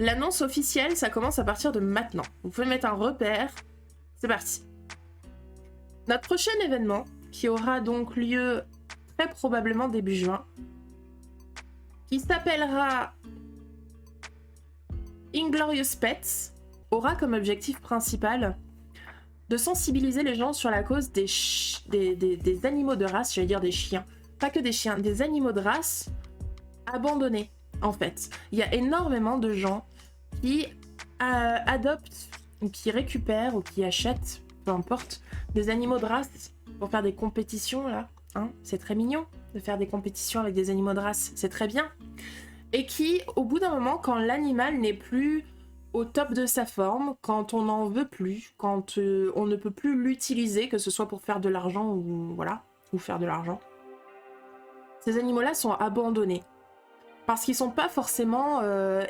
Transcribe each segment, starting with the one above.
L'annonce officielle, ça commence à partir de maintenant. Vous pouvez mettre un repère. C'est parti. Notre prochain événement, qui aura donc lieu très probablement début juin, qui s'appellera Inglorious Pets, aura comme objectif principal de sensibiliser les gens sur la cause des animaux de race, j'allais dire des chiens, pas que des chiens, des animaux de race abandonnés, en fait. Il y a énormément de gens qui adoptent, ou qui récupèrent, ou qui achètent, peu importe, des animaux de race pour faire des compétitions, là. Hein, c'est très mignon de faire des compétitions avec des animaux de race, c'est très bien. Et qui, au bout d'un moment, quand l'animal n'est plus au top de sa forme, quand on n'en veut plus, quand on ne peut plus l'utiliser, que ce soit pour faire de l'argent ou voilà, ou faire de l'argent, ces animaux-là sont abandonnés. Parce qu'ils sont pas forcément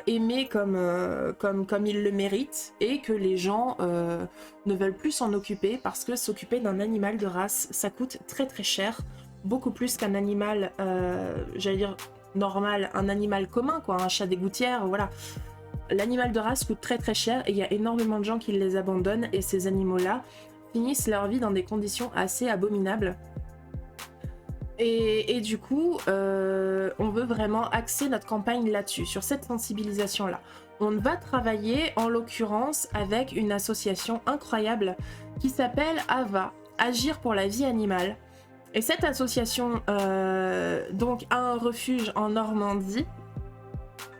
aimés comme ils le méritent, et que les gens ne veulent plus s'en occuper, parce que s'occuper d'un animal de race, ça coûte très très cher, beaucoup plus qu'un animal, j'allais dire normal, un animal commun, quoi, un chat des gouttières, voilà. L'animal de race coûte très très cher, et il y a énormément de gens qui les abandonnent, et ces animaux-là finissent leur vie dans des conditions assez abominables. Et du coup, on veut vraiment axer notre campagne là-dessus, sur cette sensibilisation-là. On va travailler, en l'occurrence, avec une association incroyable qui s'appelle AVA, Agir pour la vie animale. Et cette association donc a un refuge en Normandie,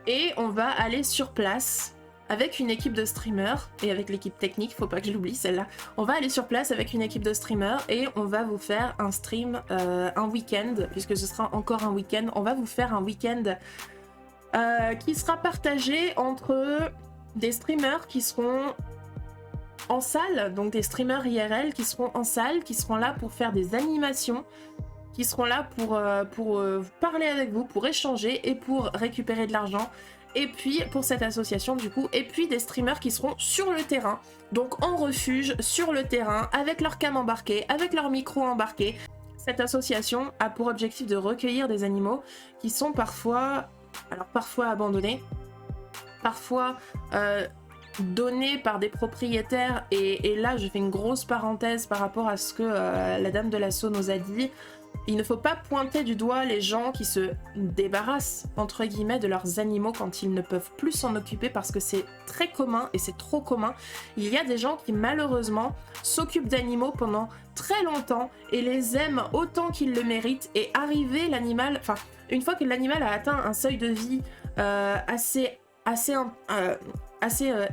et on va aller sur place avec une équipe de streamers, et avec l'équipe technique, faut pas que je l'oublie celle-là. On va aller sur place avec une équipe de streamers, et on va vous faire un stream, un week-end, puisque ce sera encore un week-end. On va vous faire un week-end qui sera partagé entre des streamers qui seront en salle, donc des streamers IRL qui seront en salle, qui seront là pour faire des animations, qui seront là pour parler avec vous, pour échanger et pour récupérer de l'argent. Et puis pour cette association du coup, et puis des streamers qui seront sur le terrain, donc en refuge, sur le terrain, avec leur cam embarquée, avec leur micro embarqué. Cette association a pour objectif de recueillir des animaux qui sont parfois abandonnés, parfois donnés par des propriétaires, et là je fais une grosse parenthèse par rapport à ce que la dame de l'assaut nous a dit. Il ne faut pas pointer du doigt les gens qui se débarrassent, entre guillemets, de leurs animaux quand ils ne peuvent plus s'en occuper, parce que c'est très commun et c'est trop commun. Il y a des gens qui malheureusement s'occupent d'animaux pendant très longtemps et les aiment autant qu'ils le méritent, et arriver l'animal, enfin une fois que l'animal a atteint un seuil de vie assez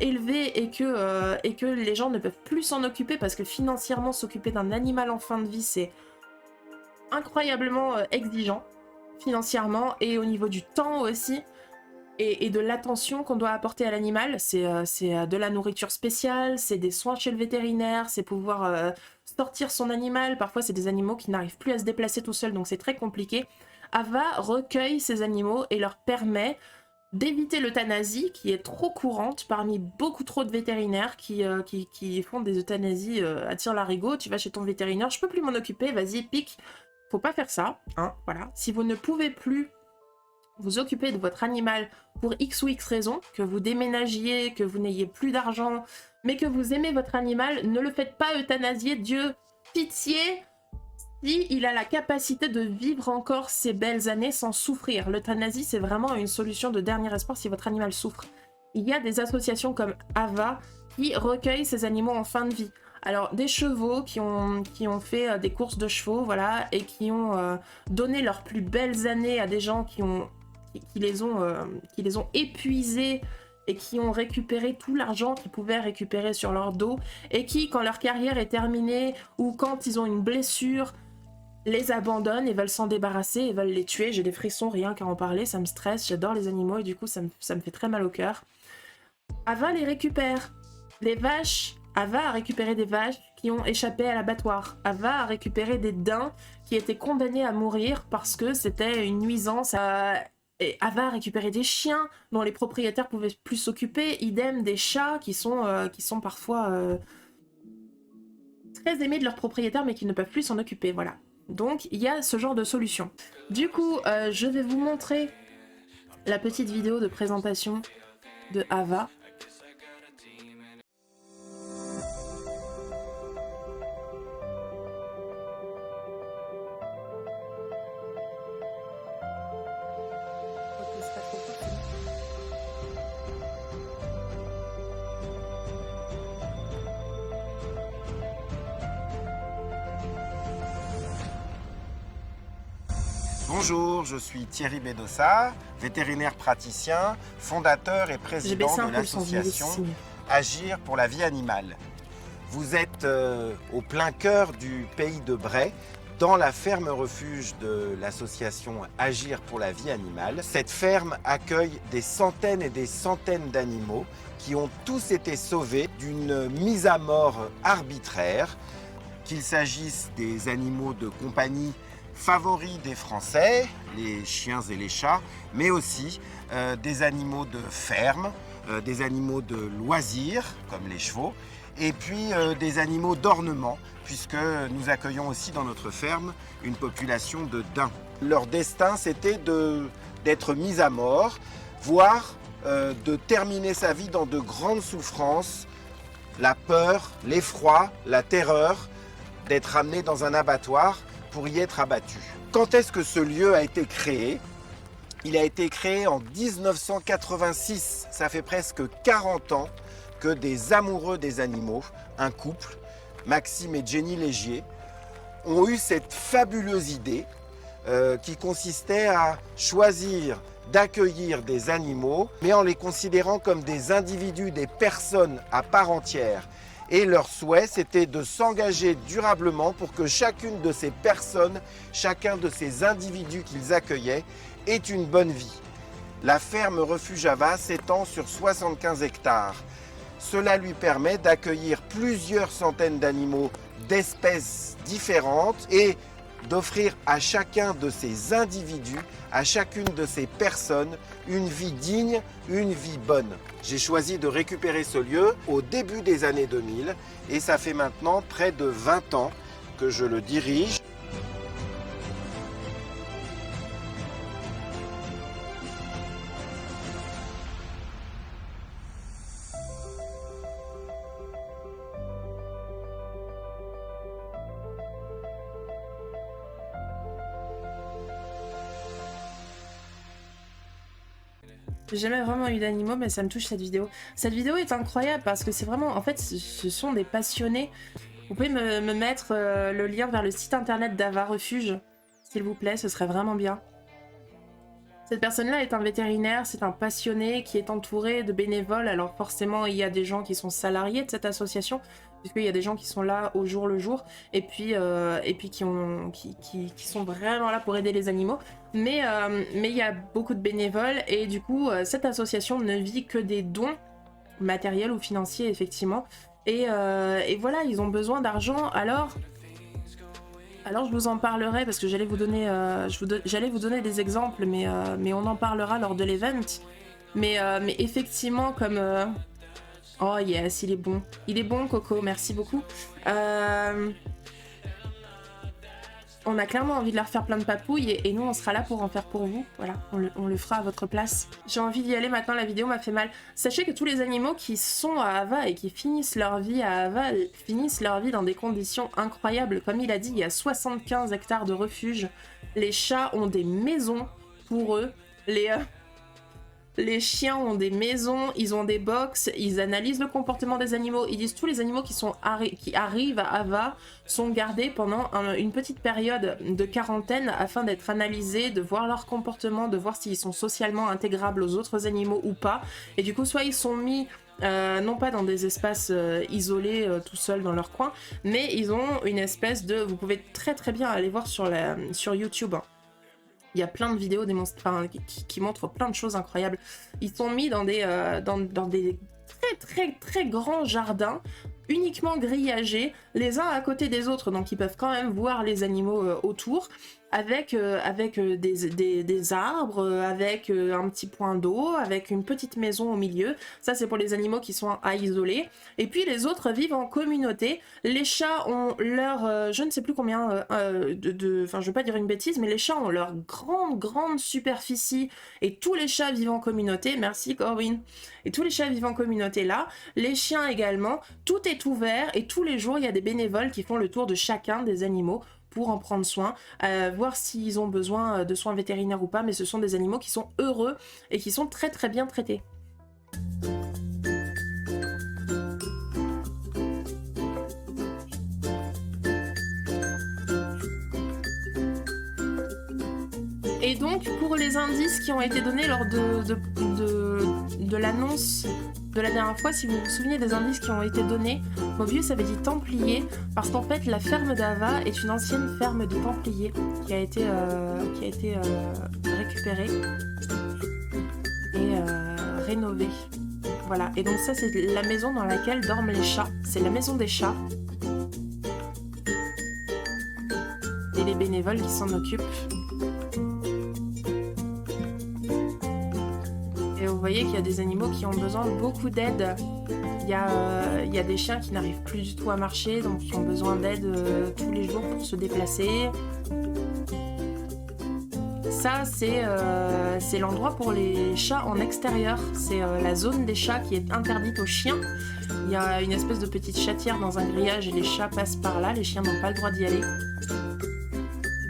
élevé, et que les gens ne peuvent plus s'en occuper, parce que financièrement s'occuper d'un animal en fin de vie c'est incroyablement exigeant financièrement, et au niveau du temps aussi, et de l'attention qu'on doit apporter à l'animal. C'est de la nourriture spéciale, c'est des soins chez le vétérinaire, c'est pouvoir sortir son animal. Parfois c'est des animaux qui n'arrivent plus à se déplacer tout seuls, donc c'est très compliqué. AVA recueille ces animaux et leur permet d'éviter l'euthanasie, qui est trop courante parmi beaucoup trop de vétérinaires qui font des euthanasies à tire-larigot. Tu vas chez ton vétérinaire, je peux plus m'en occuper, vas-y, pique. Faut pas faire ça, hein, voilà. Si vous ne pouvez plus vous occuper de votre animal pour X ou X raison, que vous déménagiez, que vous n'ayez plus d'argent, mais que vous aimez votre animal, ne le faites pas euthanasier, Dieu, pitié, si il a la capacité de vivre encore ces belles années sans souffrir. L'euthanasie, c'est vraiment une solution de dernier espoir si votre animal souffre. Il y a des associations comme AVA qui recueillent ces animaux en fin de vie. Alors, des chevaux qui ont fait des courses de chevaux, voilà, et qui ont donné leurs plus belles années à des gens qui les ont épuisés, et qui ont récupéré tout l'argent qu'ils pouvaient récupérer sur leur dos, et qui, quand leur carrière est terminée, ou quand ils ont une blessure, les abandonnent et veulent s'en débarrasser, et veulent les tuer. J'ai des frissons rien qu'à en parler, ça me stresse, j'adore les animaux, et du coup ça me fait très mal au cœur. AVA les récupère. Les vaches, AVA a récupéré des vaches qui ont échappé à l'abattoir. AVA a récupéré des daims qui étaient condamnés à mourir parce que c'était une nuisance. Et AVA a récupéré des chiens dont les propriétaires pouvaient plus s'occuper. Idem des chats qui sont parfois très aimés de leurs propriétaires mais qui ne peuvent plus s'en occuper. Voilà. Donc il y a ce genre de solution. Du coup, je vais vous montrer la petite vidéo de présentation de Ava. Bonjour, je suis Thierry Bedossa, vétérinaire praticien, fondateur et président de l'association Agir pour la vie animale. Vous êtes au plein cœur du pays de Bray, dans la ferme refuge de l'association Agir pour la vie animale. Cette ferme accueille des centaines et des centaines d'animaux qui ont tous été sauvés d'une mise à mort arbitraire, qu'il s'agisse des animaux de compagnie favoris des Français, les chiens et les chats, mais aussi des animaux de ferme, des animaux de loisirs, comme les chevaux, et puis des animaux d'ornement, puisque nous accueillons aussi dans notre ferme une population de daims. Leur destin, c'était d'être mis à mort, voire de terminer sa vie dans de grandes souffrances, la peur, l'effroi, la terreur, d'être amené dans un abattoir pour y être abattu. Quand est-ce que ce lieu a été créé? Il a été créé en 1986. Ça fait presque 40 ans que des amoureux des animaux, un couple, Maxime et Jenny Légier, ont eu cette fabuleuse idée qui consistait à choisir d'accueillir des animaux, mais en les considérant comme des individus, des personnes à part entière. Et leur souhait, c'était de s'engager durablement pour que chacune de ces personnes, chacun de ces individus qu'ils accueillaient, ait une bonne vie. La ferme Refuge Ava s'étend sur 75 hectares. Cela lui permet d'accueillir plusieurs centaines d'animaux d'espèces différentes et d'offrir à chacun de ces individus, à chacune de ces personnes, une vie digne, une vie bonne. J'ai choisi de récupérer ce lieu au début des années 2000 et ça fait maintenant près de 20 ans que je le dirige. J'ai jamais vraiment eu d'animaux, mais ça me touche cette vidéo. Cette vidéo est incroyable parce que c'est vraiment... En fait, ce sont des passionnés. Vous pouvez me mettre le lien vers le site internet d'Ava Refuge, s'il vous plaît, ce serait vraiment bien. Cette personne-là est un vétérinaire, c'est un passionné qui est entouré de bénévoles. Alors forcément, il y a des gens qui sont salariés de cette association, puisqu'il y a des gens qui sont là au jour le jour, et puis qui sont vraiment là pour aider les animaux. Mais il y a beaucoup de bénévoles, et du coup, cette association ne vit que des dons matériels ou financiers, effectivement. Et voilà, ils ont besoin d'argent, alors je vous en parlerai, parce que j'allais vous donner des exemples, mais on en parlera lors de l'event. Mais effectivement, comme... Oh yes, il est bon. Il est bon, Coco, merci beaucoup. On a clairement envie de leur faire plein de papouilles, et nous, on sera là pour en faire pour vous. Voilà, on le fera à votre place. J'ai envie d'y aller maintenant, la vidéo m'a fait mal. Sachez que tous les animaux qui sont à Ava et qui finissent leur vie à Ava, finissent leur vie dans des conditions incroyables. Comme il a dit, il y a 75 hectares de refuge. Les chats ont des maisons pour eux. Les chiens ont des maisons, ils ont des box, ils analysent le comportement des animaux, ils disent tous les animaux qui arrivent à Ava sont gardés pendant une petite période de quarantaine afin d'être analysés, de voir leur comportement, de voir s'ils sont socialement intégrables aux autres animaux ou pas. Et du coup, soit ils sont mis non pas dans des espaces isolés tout seuls dans leur coin, mais ils ont une espèce de... Vous pouvez très très bien aller voir sur YouTube, hein. Il y a plein de vidéos qui montrent plein de choses incroyables. Ils sont mis dans des très très très grands jardins, uniquement grillagés, les uns à côté des autres, donc ils peuvent quand même voir les animaux autour. avec des arbres, avec un petit point d'eau, avec une petite maison au milieu. Ça, c'est pour les animaux qui sont à isoler. Et puis les autres vivent en communauté. Les chats ont leur, je ne sais plus combien, enfin je veux pas dire une bêtise, mais les chats ont leur grande superficie et tous les chats vivent en communauté. Merci Corwin. Et tous les chats vivent en communauté là. Les chiens également. Tout est ouvert et tous les jours il y a des bénévoles qui font le tour de chacun des animaux pour en prendre soin, voir s'ils ont besoin de soins vétérinaires ou pas, mais ce sont des animaux qui sont heureux et qui sont très bien traités. Et donc, pour les indices qui ont été donnés lors de l'annonce de la dernière fois, si vous vous souvenez des indices qui ont été donnés, Mobius avait dit Templier, parce qu'en fait, la ferme d'Ava est une ancienne ferme de Templiers qui a été récupérée et rénovée. Voilà, et donc ça, c'est la maison dans laquelle dorment les chats. C'est la maison des chats. Et les bénévoles qui s'en occupent. Vous voyez qu'il y a des animaux qui ont besoin de beaucoup d'aide. Il y a des chiens qui n'arrivent plus du tout à marcher, donc qui ont besoin d'aide tous les jours pour se déplacer. Ça, c'est l'endroit pour les chats en extérieur. C'est la zone des chats qui est interdite aux chiens. Il y a une espèce de petite chatière dans un grillage et les chats passent par là. Les chiens n'ont pas le droit d'y aller.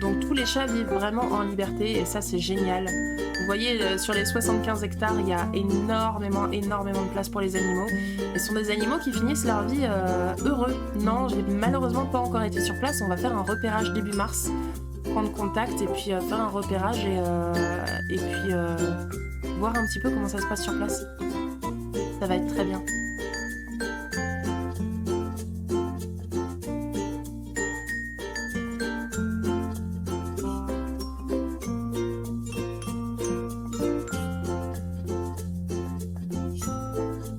Donc tous les chats vivent vraiment en liberté et ça, c'est génial. Vous voyez, sur les 75 hectares, il y a énormément de place pour les animaux. Et ce sont des animaux qui finissent leur vie heureux. Non, j'ai malheureusement pas encore été sur place. On va faire un repérage début mars, prendre contact et puis faire un repérage et puis voir un petit peu comment ça se passe sur place. Ça va être très bien.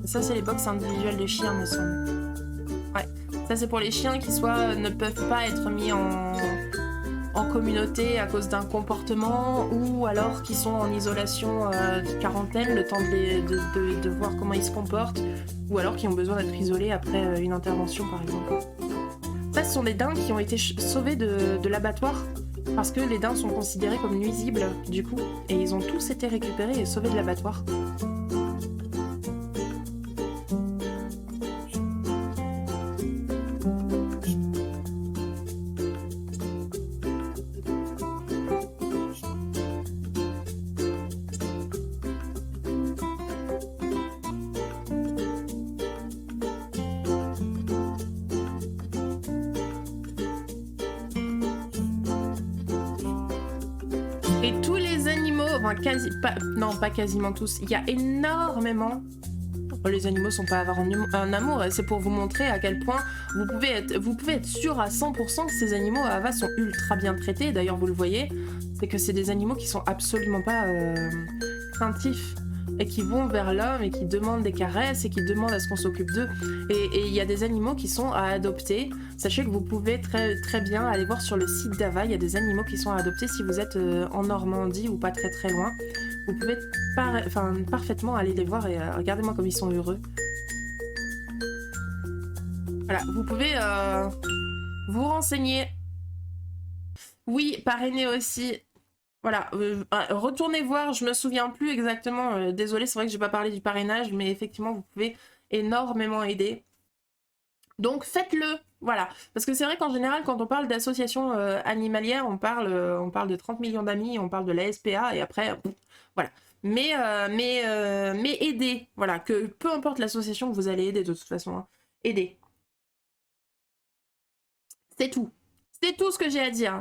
Ça, c'est les box individuelles de chiens, me semble. Ouais. Ça, c'est pour les chiens qui soit ne peuvent pas être mis en communauté à cause d'un comportement ou alors qui sont en isolation de quarantaine, le temps de voir comment ils se comportent, ou alors qui ont besoin d'être isolés après une intervention, par exemple. Ça, ce sont des dindes qui ont été sauvés de l'abattoir parce que les dindes sont considérées comme nuisibles, du coup, et ils ont tous été récupérés et sauvés de l'abattoir. Et tous les animaux, enfin pas quasiment tous, il y a énormément... Les animaux sont pas à avoir un amour, c'est pour vous montrer à quel point vous pouvez être sûr à 100% que ces animaux à Ava sont ultra bien traités. D'ailleurs, vous le voyez, c'est que c'est des animaux qui sont absolument pas craintifs et qui vont vers l'homme et qui demandent des caresses et qui demandent à ce qu'on s'occupe d'eux. Et il y a des animaux qui sont à adopter. Sachez que vous pouvez très bien aller voir sur le site d'Ava, il y a des animaux qui sont à adopter si vous êtes en Normandie ou pas très loin. Vous pouvez parfaitement aller les voir et regardez-moi comme ils sont heureux. Voilà, vous pouvez vous renseigner. Oui, parrainer aussi. Voilà, retournez voir, je me souviens plus exactement. Désolée, c'est vrai que j'ai pas parlé du parrainage, mais effectivement, vous pouvez énormément aider. Donc faites-le, voilà. Parce que c'est vrai qu'en général, quand on parle d'associations animalières, on parle de 30 millions d'amis, on parle de la SPA, et après, voilà. Mais aidez, voilà, que peu importe l'association que vous allez aider de toute façon, hein, aidez. C'est tout. C'est tout ce que j'ai à dire.